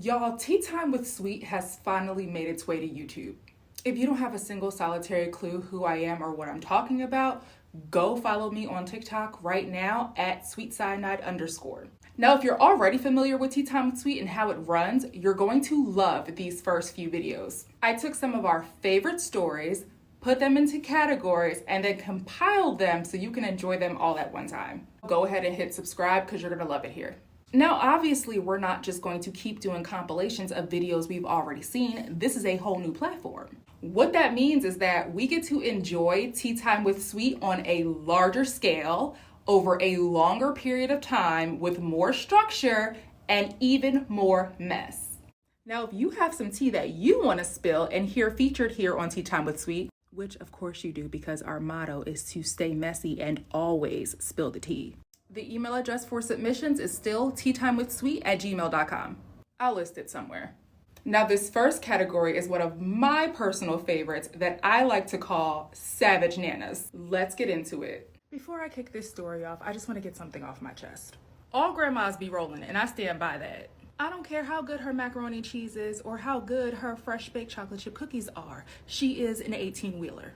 Y'all, Tea Time with Sweet has finally made its way to YouTube. If you don't have a single solitary clue who I am or what I'm talking about, go follow me on TikTok right now at SweetCyanide_. Now, if you're already familiar with Tea Time with Sweet and how it runs, you're going to love these first few videos. I took some of our favorite stories, put them into categories, and then compiled them so you can enjoy them all at one time. Go ahead and hit subscribe because you're gonna love it here. Now, obviously, we're not just going to keep doing compilations of videos we've already seen. This is a whole new platform. What that means is that we get to enjoy Tea Time with Sweet on a larger scale, over a longer period of time, with more structure and even more mess. Now, if you have some tea that you want to spill and hear featured here on Tea Time with Sweet, which of course you do because our motto is to stay messy and always spill the tea. The email address for submissions is still teatimewithsweet@gmail.com. I'll list it somewhere. Now, this first category is one of my personal favorites that I like to call Savage Nanas. Let's get into it. Before I kick this story off, I just want to get something off my chest. All grandmas be rolling, and I stand by that. I don't care how good her macaroni and cheese is or how good her fresh baked chocolate chip cookies are. She is an 18-wheeler.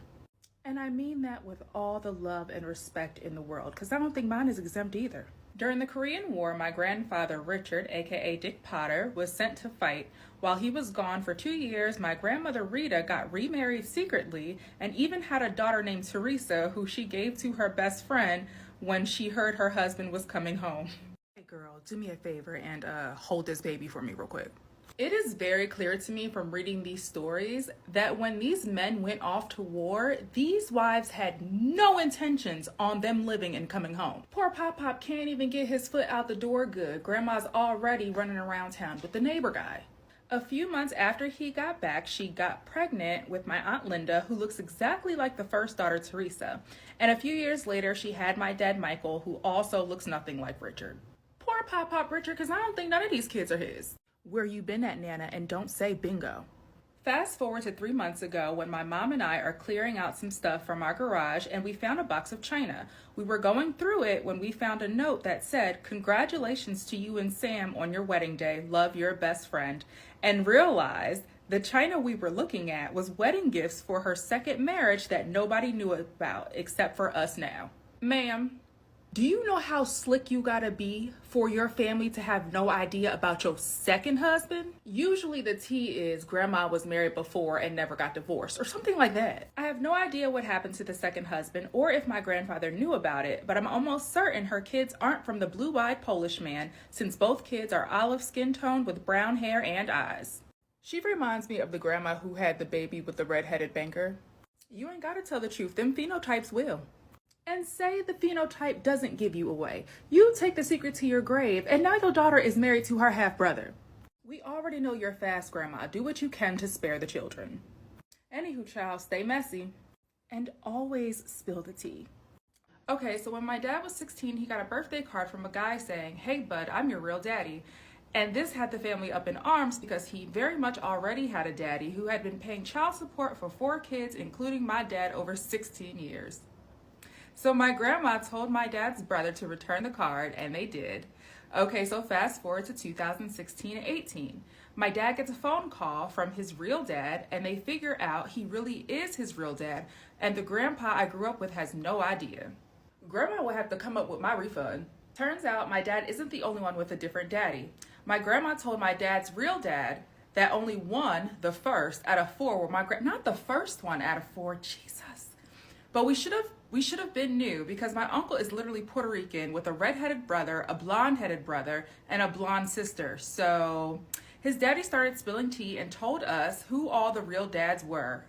And I mean that with all the love and respect in the world, because I don't think mine is exempt either. During the Korean War, my grandfather, Richard, aka Dick Potter, was sent to fight. While he was gone for 2 years, my grandmother, Rita, got remarried secretly and even had a daughter named Teresa, who she gave to her best friend when she heard her husband was coming home. Hey girl, do me a favor and hold this baby for me real quick. It is very clear to me from reading these stories that when these men went off to war, these wives had no intentions on them living and coming home. Poor Pop can't even get his foot out the door good. Grandma's already running around town with the neighbor guy. A few months after he got back, she got pregnant with my Aunt Linda, who looks exactly like the first daughter, Teresa. And a few years later, she had my dad, Michael, who also looks nothing like Richard. Poor Pop Richard, because I don't think none of these kids are his. Where you been at, Nana, and don't say bingo. Fast forward to 3 months ago when my mom and I are clearing out some stuff from our garage and we found a box of china. We were going through it when we found a note that said, "Congratulations to you and Sam on your wedding day. Love, your best friend." And realized the china we were looking at was wedding gifts for her second marriage that nobody knew about except for us now. Ma'am, do you know how slick you gotta be for your family to have no idea about your second husband? Usually the tea is grandma was married before and never got divorced or something like that. I have no idea what happened to the second husband or if my grandfather knew about it, but I'm almost certain her kids aren't from the blue-eyed Polish man since both kids are olive skin tone with brown hair and eyes. She reminds me of the grandma who had the baby with the red-headed banker. You ain't gotta tell the truth, them phenotypes will. And say the phenotype doesn't give you away. You take the secret to your grave, and now your daughter is married to her half-brother. We already know you're fast, Grandma. Do what you can to spare the children. Anywho, child, stay messy. And always spill the tea. Okay, so when my dad was 16, he got a birthday card from a guy saying, "Hey, bud, I'm your real daddy." And this had the family up in arms because he very much already had a daddy who had been paying child support for 4 kids, including my dad, over 16 years. So my grandma told my dad's brother to return the card, and they did. Okay, so fast forward to 2016 and 18. My dad gets a phone call from his real dad, and they figure out he really is his real dad, and the grandpa I grew up with has no idea. Grandma will have to come up with my refund. Turns out my dad isn't the only one with a different daddy. My grandma told my dad's real dad that only one, the first out of 4, were not the first one out of 4, Jesus. But we should have been new because my uncle is literally Puerto Rican with a red-headed brother, a blonde-headed brother, and a blonde sister. So his daddy started spilling tea and told us who all the real dads were.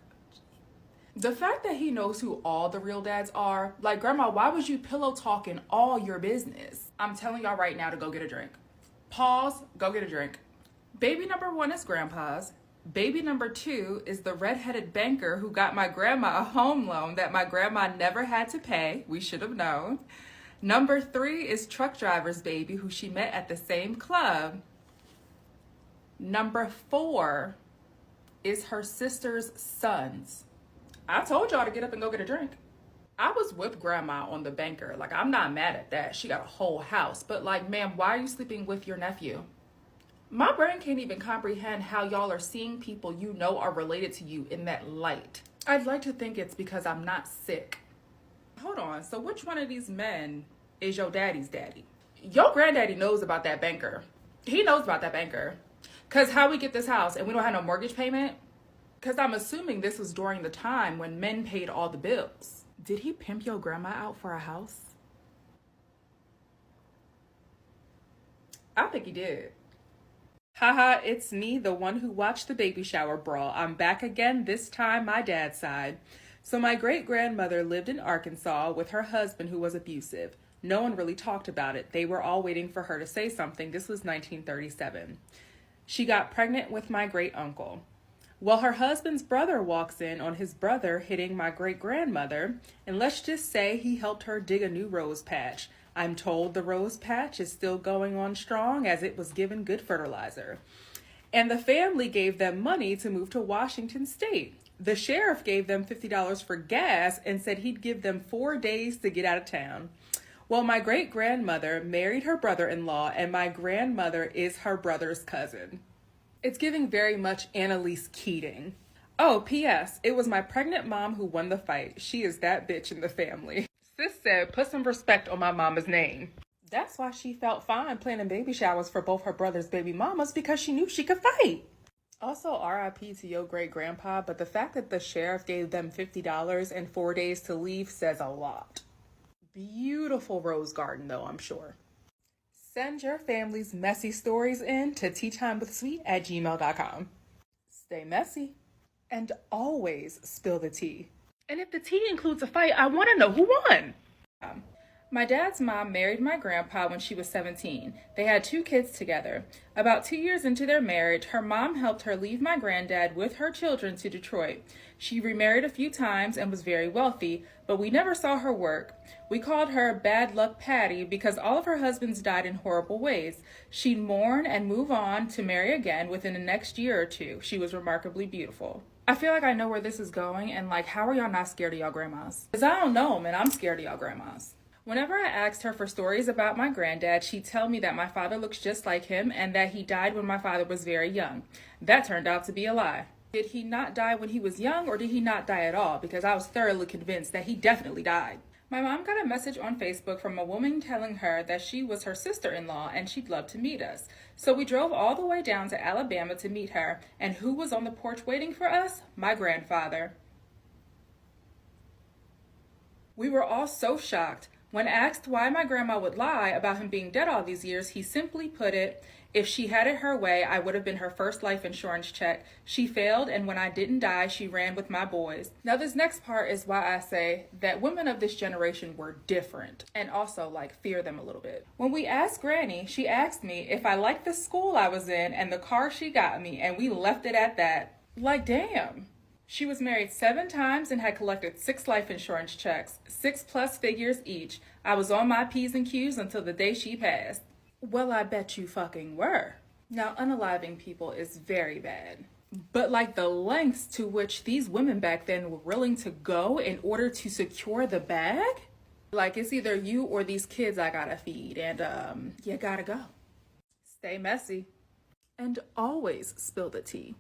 The fact that he knows who all the real dads are, like, Grandma, why was you pillow talking all your business? I'm telling y'all right now to go get a drink. Pause, go get a drink. Baby number 1 is Grandpa's. Baby number 2 is the red-headed banker who got my grandma a home loan that my grandma never had to pay. We should have known. Number 3 is truck driver's baby who she met at the same club. Number 4 is her sister's sons. I told y'all to get up and go get a drink. I was with grandma on the banker. Like, I'm not mad at that. She got a whole house. But like, ma'am, why are you sleeping with your nephew? My brain can't even comprehend how y'all are seeing people you know are related to you in that light. I'd like to think it's because I'm not sick. Hold on, so which one of these men is your daddy's daddy? Your granddaddy knows about that banker. He knows about that banker. Because how we get this house and we don't have no mortgage payment? Because I'm assuming this was during the time when men paid all the bills. Did he pimp your grandma out for a house? I think he did. Haha, it's me, the one who watched the baby shower brawl. I'm back again, this time my dad's side. So my great-grandmother lived in Arkansas with her husband who was abusive. No one really talked about it. They were all waiting for her to say something. This was 1937. She got pregnant with my great-uncle. Well, her husband's brother walks in on his brother hitting my great-grandmother, and let's just say he helped her dig a new rose patch. I'm told the rose patch is still going on strong as it was given good fertilizer. And the family gave them money to move to Washington State. The sheriff gave them $50 for gas and said he'd give them 4 days to get out of town. Well, my great-grandmother married her brother-in-law, and my grandmother is her brother's cousin. It's giving very much Annalise Keating. Oh, P.S. It was my pregnant mom who won the fight. She is that bitch in the family. Sis said, put some respect on my mama's name. That's why she felt fine planning baby showers for both her brother's baby mamas, because she knew she could fight. Also, RIP to your great-grandpa, but the fact that the sheriff gave them $50 and 4 days to leave says a lot. Beautiful rose garden, though, I'm sure. Send your family's messy stories in to teatimewithsweet@gmail.com. Stay messy and always spill the tea. And if the tea includes a fight, I want to know who won. My dad's mom married my grandpa when she was 17. They had 2 kids together. About 2 years into their marriage, her mom helped her leave my granddad with her children to Detroit. She remarried a few times and was very wealthy, but we never saw her work. We called her Bad Luck Patty because all of her husbands died in horrible ways. She'd mourn and move on to marry again within the next year or 2. She was remarkably beautiful. I feel like I know where this is going, and like, how are y'all not scared of y'all grandmas? Because I don't know, man, I'm scared of y'all grandmas. Whenever I asked her for stories about my granddad, she'd tell me that my father looks just like him and that he died when my father was very young. That turned out to be a lie. Did he not die when he was young, or did he not die at all? Because I was thoroughly convinced that he definitely died. My mom got a message on Facebook from a woman telling her that she was her sister-in-law and she'd love to meet us. So we drove all the way down to Alabama to meet her, and who was on the porch waiting for us? My grandfather. We were all so shocked. When asked why my grandma would lie about him being dead all these years, he simply put it, if she had it her way, I would have been her first life insurance check. She failed, and when I didn't die, she ran with my boys. Now, this next part is why I say that women of this generation were different, and also, fear them a little bit. When we asked Granny, she asked me if I liked the school I was in and the car she got me, and we left it at that. Damn. She was married 7 times and had collected 6 life insurance checks, 6+ figures each. I was on my P's and Q's until the day she passed. Well, I bet you fucking were. Now, unaliving people is very bad. But the lengths to which these women back then were willing to go in order to secure the bag? It's either you or these kids I gotta feed, and you gotta go. Stay messy. And always spill the tea.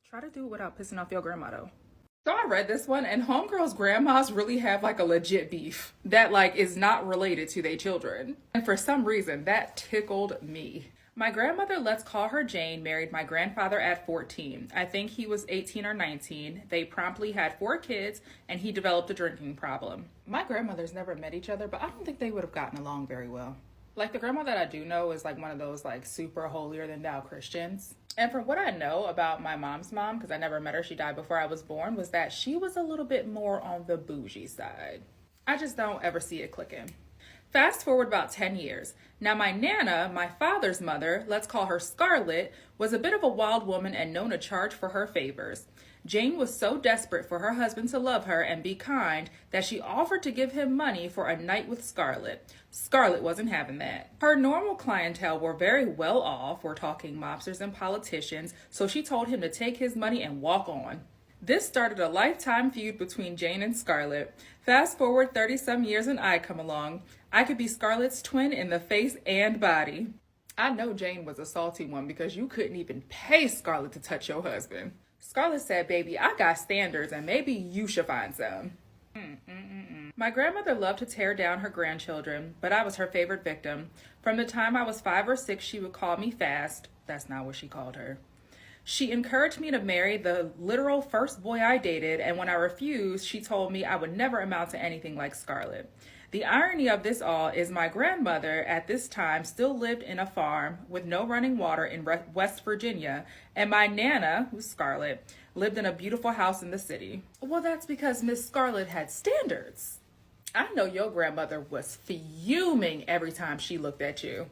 Try to do it without pissing off your grandma, though. So I read this one, and homegirls' grandmas really have a legit beef that is not related to their children. And for some reason, that tickled me. My grandmother, let's call her Jane, married my grandfather at 14. I think he was 18 or 19. They promptly had 4 kids, and he developed a drinking problem. My grandmothers never met each other, but I don't think they would have gotten along very well. The grandma that I do know is one of those super holier than thou Christians. And from what I know about my mom's mom, because I never met her, she died before I was born, was that she was a little bit more on the bougie side. I just don't ever see it clicking. Fast forward about 10 years. Now my Nana, my father's mother, let's call her Scarlett, was a bit of a wild woman and known to charge for her favors. Jane was so desperate for her husband to love her and be kind that she offered to give him money for a night with Scarlett. Scarlett wasn't having that. Her normal clientele were very well off, we're talking mobsters and politicians, so she told him to take his money and walk on. This started a lifetime feud between Jane and Scarlett. Fast forward 30-some years and I come along. I could be Scarlett's twin in the face and body. I know Jane was a salty one because you couldn't even pay Scarlett to touch your husband. Scarlett said, baby, I got standards and maybe you should find some. My grandmother loved to tear down her grandchildren, but I was her favorite victim. From the time I was 5 or 6, she would call me fast. That's not what she called her. She encouraged me to marry the literal first boy I dated, and when I refused, she told me I would never amount to anything like Scarlett. The irony of this all is my grandmother at this time still lived in a farm with no running water in West Virginia, and my Nana, who's Scarlett, lived in a beautiful house in the city. Well, that's because Miss Scarlett had standards. I know your grandmother was fuming every time she looked at you,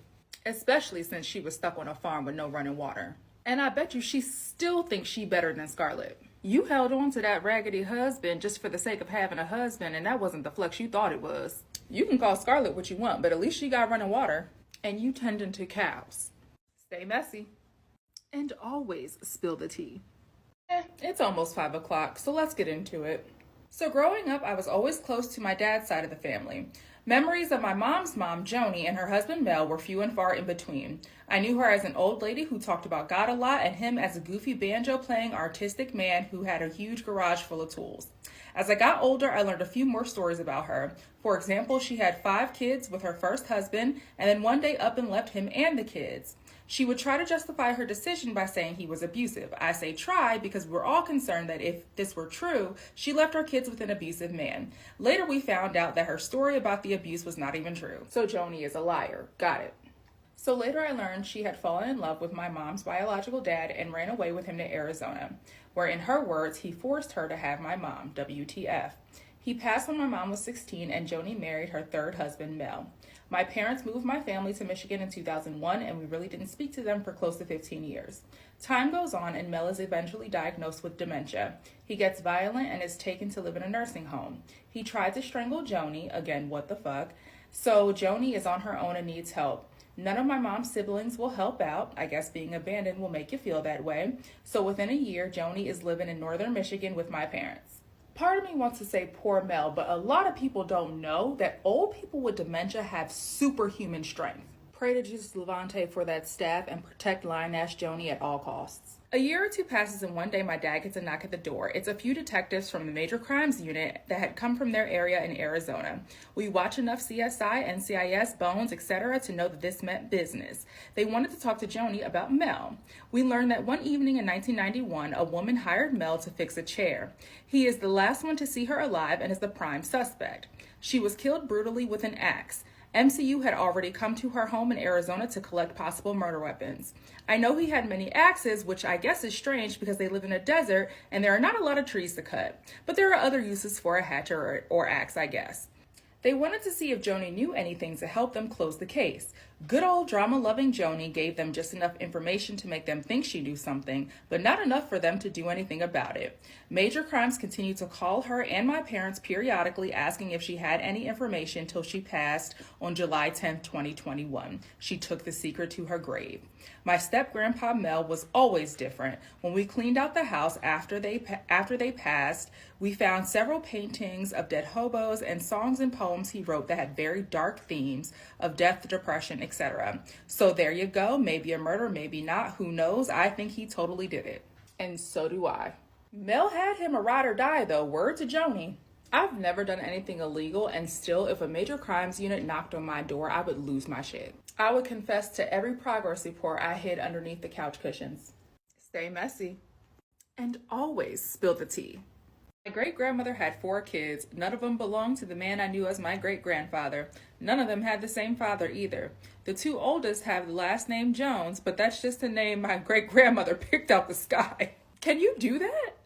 especially since she was stuck on a farm with no running water. And I bet you she still thinks she better than Scarlett. You held on to that raggedy husband just for the sake of having a husband, and that wasn't the flex you thought it was. You can call Scarlett what you want, but at least she got running water. And you tending to cows. Stay messy. And always spill the tea. It's almost 5 o'clock, so let's get into it. So growing up, I was always close to my dad's side of the family. Memories of my mom's mom, Joni, and her husband, Mel, were few and far in between. I knew her as an old lady who talked about God a lot, and him as a goofy banjo-playing artistic man who had a huge garage full of tools. As I got older, I learned a few more stories about her. For example, she had 5 kids with her first husband, and then one day up and left him and the kids. She would try to justify her decision by saying he was abusive. I say try because we're all concerned that if this were true, she left our kids with an abusive man. Later, we found out that her story about the abuse was not even true. So Joni is a liar. Got it. So later I learned she had fallen in love with my mom's biological dad and ran away with him to Arizona, where in her words, he forced her to have my mom, WTF. He passed when my mom was 16 and Joni married her third husband, Mel. My parents moved my family to Michigan in 2001 and we really didn't speak to them for close to 15 years. Time goes on and Mel is eventually diagnosed with dementia. He gets violent and is taken to live in a nursing home. He tried to strangle Joni, again, what the fuck, so Joni is on her own and needs help. None of my mom's siblings will help out. I guess being abandoned will make you feel that way. So within a year, Joni is living in northern Michigan with my parents. Part of me wants to say poor Mel, but a lot of people don't know that old people with dementia have superhuman strength. Pray to Jesus Levante for that staff and protect Lioness Joni at all costs. A year or two passes and one day my dad gets a knock at the door. It's a few detectives from the Major Crimes Unit that had come from their area in Arizona. We watch enough CSI, NCIS, Bones, etc. to know that this meant business. They wanted to talk to Joni about Mel. We learned that one evening in 1991, a woman hired Mel to fix a chair. He is the last one to see her alive and is the prime suspect. She was killed brutally with an axe. MCU had already come to her home in Arizona to collect possible murder weapons. I know he had many axes, which I guess is strange because they live in a desert and there are not a lot of trees to cut. But there are other uses for a hatchet or axe, I guess. They wanted to see if Joni knew anything to help them close the case. Good old drama-loving Joni gave them just enough information to make them think she knew something, but not enough for them to do anything about it. Major Crimes continued to call her and my parents periodically asking if she had any information till she passed on July 10th, 2021. She took the secret to her grave. My step-grandpa Mel was always different. When we cleaned out the house after they passed, we found several paintings of dead hobos and songs and poems he wrote that had very dark themes of death, depression, etc. So there you go. Maybe a murder, maybe not. Who knows? I think he totally did it. And so do I. Mel had him a ride or die, though. Word to Joni. I've never done anything illegal, and still, if a major crimes unit knocked on my door, I would lose my shit. I would confess to every progress report I hid underneath the couch cushions. Stay messy. And always spill the tea. My great-grandmother had 4 kids. None of them belonged to the man I knew as my great-grandfather. None of them had the same father either. The 2 oldest have the last name Jones, but that's just a name my great-grandmother picked out the sky. Can you do that?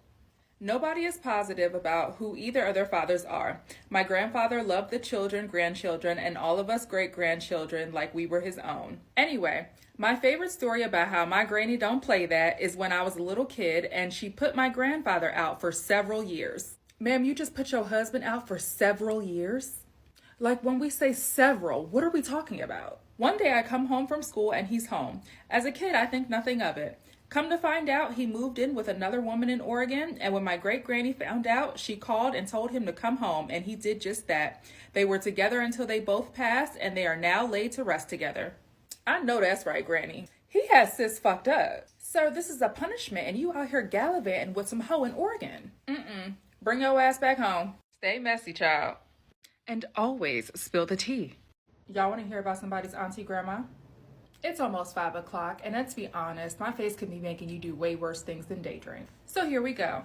Nobody is positive about who either of their fathers are. My grandfather loved the children, grandchildren, and all of us great-grandchildren like we were his own. Anyway, my favorite story about how my granny don't play that is when I was a little kid and she put my grandfather out for several years. Ma'am, you just put your husband out for several years? Like when we say several, what are we talking about? One day I come home from school and he's home. As a kid, I think nothing of it. Come to find out, he moved in with another woman in Oregon, and when my great-granny found out, she called and told him to come home, and he did just that. They were together until they both passed, and they are now laid to rest together. I know that's right, Granny. He has sis fucked up. Sir, this is a punishment, and you out here gallivanting with some hoe in Oregon. Bring your ass back home. Stay messy, child. And always spill the tea. Y'all want to hear about somebody's auntie grandma? It's almost 5 o'clock, and let's be honest, my face could be making you do way worse things than day drink. So here we go.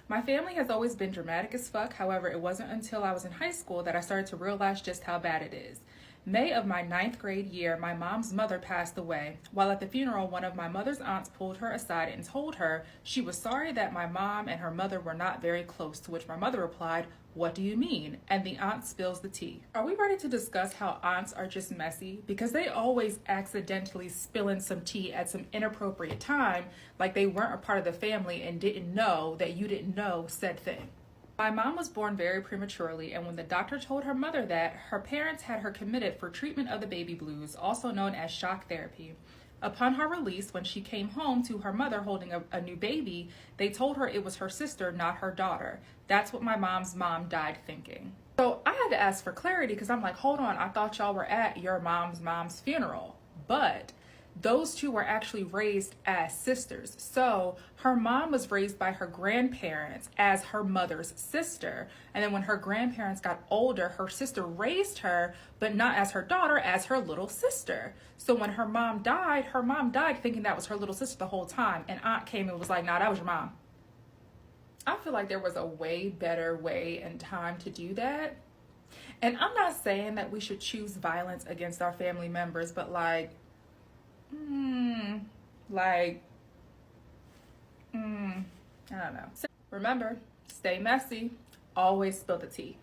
My family has always been dramatic as fuck. However, it wasn't until I was in high school that I started to realize just how bad it is. May of my 9th grade year, my mom's mother passed away. While at the funeral, one of my mother's aunts pulled her aside and told her she was sorry that my mom and her mother were not very close, to which my mother replied, "What do you mean?" And the aunt spills the tea. Are we ready to discuss how aunts are just messy? Because they always accidentally spill in some tea at some inappropriate time, like they weren't a part of the family and didn't know that you didn't know said thing. My mom was born very prematurely, and when the doctor told her mother that, her parents had her committed for treatment of the baby blues, also known as shock therapy. Upon her release, when she came home to her mother holding a new baby, they told her it was her sister, not her daughter. That's what my mom's mom died thinking. So I had to ask for clarity because I'm like, hold on, I thought y'all were at your mom's funeral. But those two were actually raised as sisters. So her mom was raised by her grandparents as her mother's sister. And then when her grandparents got older, her sister raised her, but not as her daughter, as her little sister. So when her mom died thinking that was her little sister the whole time. And aunt came and was like, nah, that was your mom. I feel like there was a way better way and time to do that. And I'm not saying that we should choose violence against our family members, but I don't know. So remember, stay messy, always spill the tea.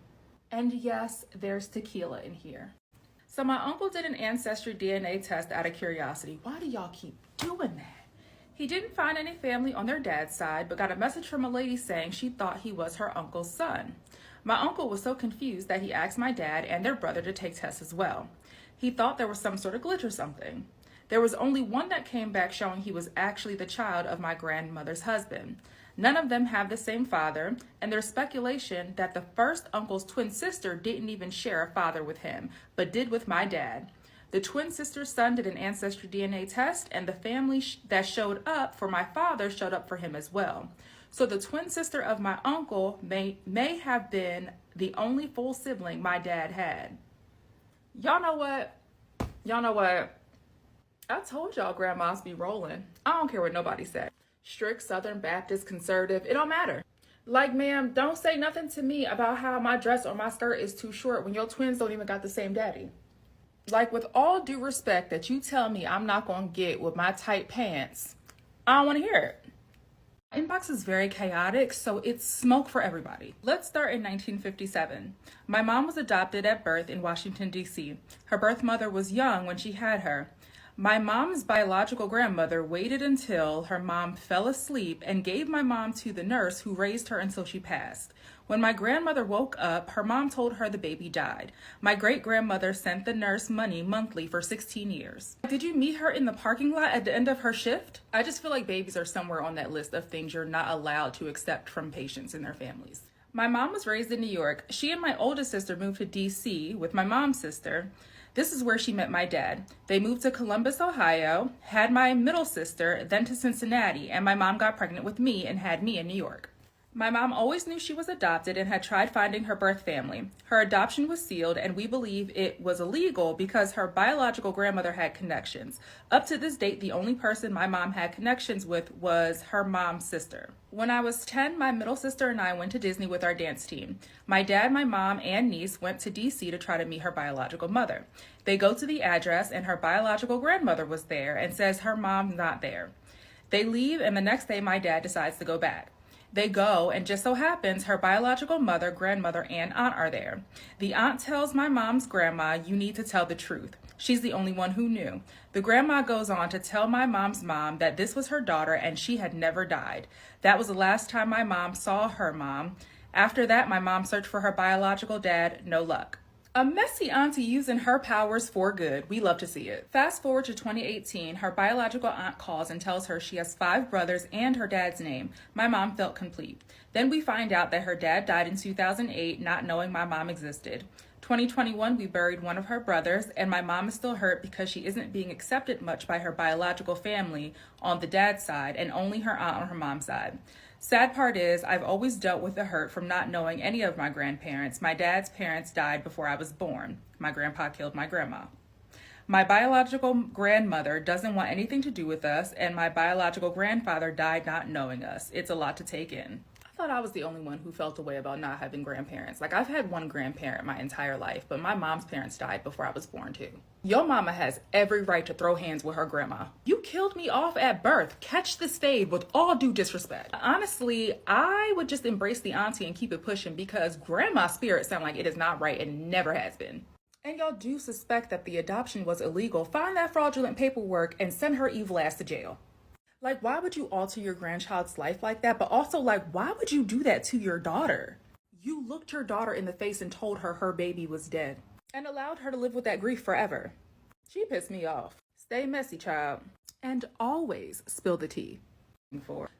And yes, there's tequila in here. So my uncle did an ancestry DNA test out of curiosity. Why do y'all keep doing that? He didn't find any family on their dad's side, but got a message from a lady saying she thought he was her uncle's son. My uncle was so confused that he asked my dad and their brother to take tests as well. He thought there was some sort of glitch or something. There was only one that came back showing he was actually the child of my grandmother's husband. None of them have the same father, and there's speculation that the first uncle's twin sister didn't even share a father with him, but did with my dad. The twin sister's son did an ancestry DNA test, and the family that showed up for my father showed up for him as well. So the twin sister of my uncle may have been the only full sibling my dad had. Y'all know what? I told y'all grandmas be rolling. I don't care what nobody said. Strict Southern Baptist, conservative, it don't matter. Like, ma'am, don't say nothing to me about how my dress or my skirt is too short when your twins don't even got the same daddy. Like, with all due respect that you tell me I'm not gonna get with my tight pants, I don't wanna hear it. Inbox is very chaotic, so it's smoke for everybody. Let's start in 1957. My mom was adopted at birth in Washington, D.C. Her birth mother was young when she had her. My mom's biological grandmother waited until her mom fell asleep and gave my mom to the nurse who raised her until she passed. When my grandmother woke up, her mom told her the baby died. My great-grandmother sent the nurse money monthly for 16 years. Did you meet her in the parking lot at the end of her shift? I just feel like babies are somewhere on that list of things you're not allowed to accept from patients and their families. My mom was raised in New York. She and my oldest sister moved to D.C. with my mom's sister. This is where she met my dad. They moved to Columbus, Ohio, had my middle sister, then to Cincinnati, and my mom got pregnant with me and had me in New York. My mom always knew she was adopted and had tried finding her birth family. Her adoption was sealed, and we believe it was illegal because her biological grandmother had connections. Up to this date, the only person my mom had connections with was her mom's sister. When I was 10, my middle sister and I went to Disney with our dance team. My dad, my mom, and niece went to DC to try to meet her biological mother. They go to the address, and her biological grandmother was there and says her mom's not there. They leave, and the next day my dad decides to go back. They go, and just so happens her biological mother, grandmother, and aunt are there. The aunt tells my mom's grandma, "You need to tell the truth." She's the only one who knew. The grandma goes on to tell my mom's mom that this was her daughter and she had never died. That was the last time my mom saw her mom. After that, my mom searched for her biological dad, no luck. A messy auntie using her powers for good. We love to see it. Fast forward to 2018, her biological aunt calls and tells her she has 5 brothers and her dad's name. My mom felt complete. Then we find out that her dad died in 2008, not knowing my mom existed. 2021, we buried one of her brothers, and my mom is still hurt because she isn't being accepted much by her biological family on the dad's side and only her aunt on her mom's side. Sad part is, I've always dealt with the hurt from not knowing any of my grandparents. My dad's parents died before I was born. My grandpa killed my grandma. My biological grandmother doesn't want anything to do with us, and my biological grandfather died not knowing us. It's a lot to take in. I thought I was the only one who felt a way about not having grandparents. Like, I've had one grandparent my entire life, but my mom's parents died before I was born too. Your mama has every right to throw hands with her grandma. You killed me off at birth. Catch the fade with all due disrespect. Honestly, I would just embrace the auntie and keep it pushing because grandma's spirit sound like it is not right and never has been. And y'all do suspect that the adoption was illegal. Find that fraudulent paperwork and send her evil ass to jail. Like, why would you alter your grandchild's life like that? But also, like, why would you do that to your daughter? You looked her daughter in the face and told her her baby was dead and allowed her to live with that grief forever. She pissed me off. Stay messy, child. And always spill the tea.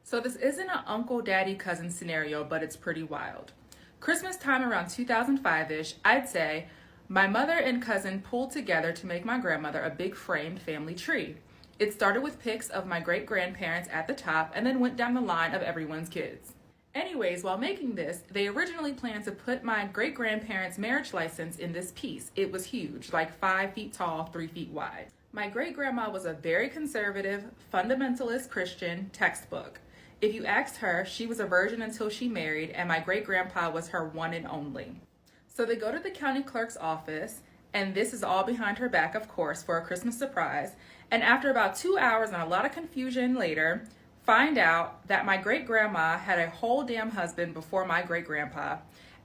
So this isn't an uncle, daddy, cousin scenario, but it's pretty wild. Christmas time around 2005-ish, I'd say, my mother and cousin pulled together to make my grandmother a big framed family tree. It started with pics of my great-grandparents at the top and then went down the line of everyone's kids. Anyways, while making this, they originally planned to put my great-grandparents' marriage license in this piece. It was huge, like 5 feet tall, 3 feet wide. My great-grandma was a very conservative, fundamentalist Christian textbook. If you asked her, she was a virgin until she married, and my great-grandpa was her one and only. So they go to the county clerk's office, and this is all behind her back, of course, for a Christmas surprise. And after about 2 hours and a lot of confusion later, find out that my great-grandma had a whole damn husband before my great-grandpa.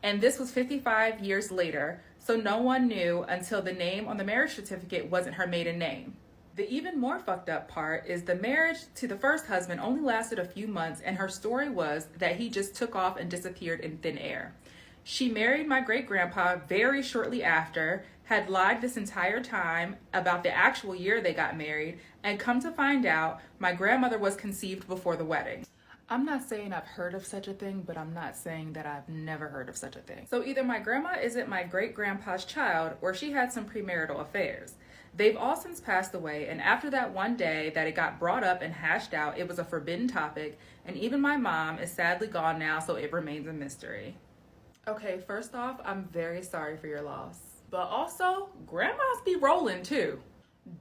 And this was 55 years later, so no one knew until the name on the marriage certificate wasn't her maiden name. The even more fucked up part is the marriage to the first husband only lasted a few months, and her story was that he just took off and disappeared in thin air. She married my great-grandpa very shortly after, had lied this entire time about the actual year they got married, and come to find out, my grandmother was conceived before the wedding. I'm not saying I've heard of such a thing, but I'm not saying that I've never heard of such a thing. So either my grandma isn't my great-grandpa's child, or she had some premarital affairs. They've all since passed away, and after that one day that it got brought up and hashed out, it was a forbidden topic, and even my mom is sadly gone now, so it remains a mystery. Okay, first off, I'm very sorry for your loss. But also, grandmas be rolling too.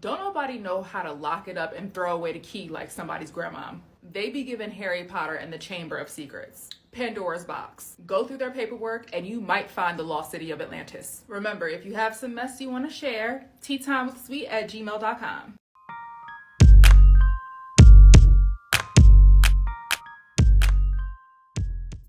Don't nobody know how to lock it up and throw away the key like somebody's grandma. They be giving Harry Potter and the Chamber of Secrets, Pandora's box. Go through their paperwork and you might find the lost city of Atlantis. Remember, if you have some mess you want to share, teatimewithsweet@gmail.com.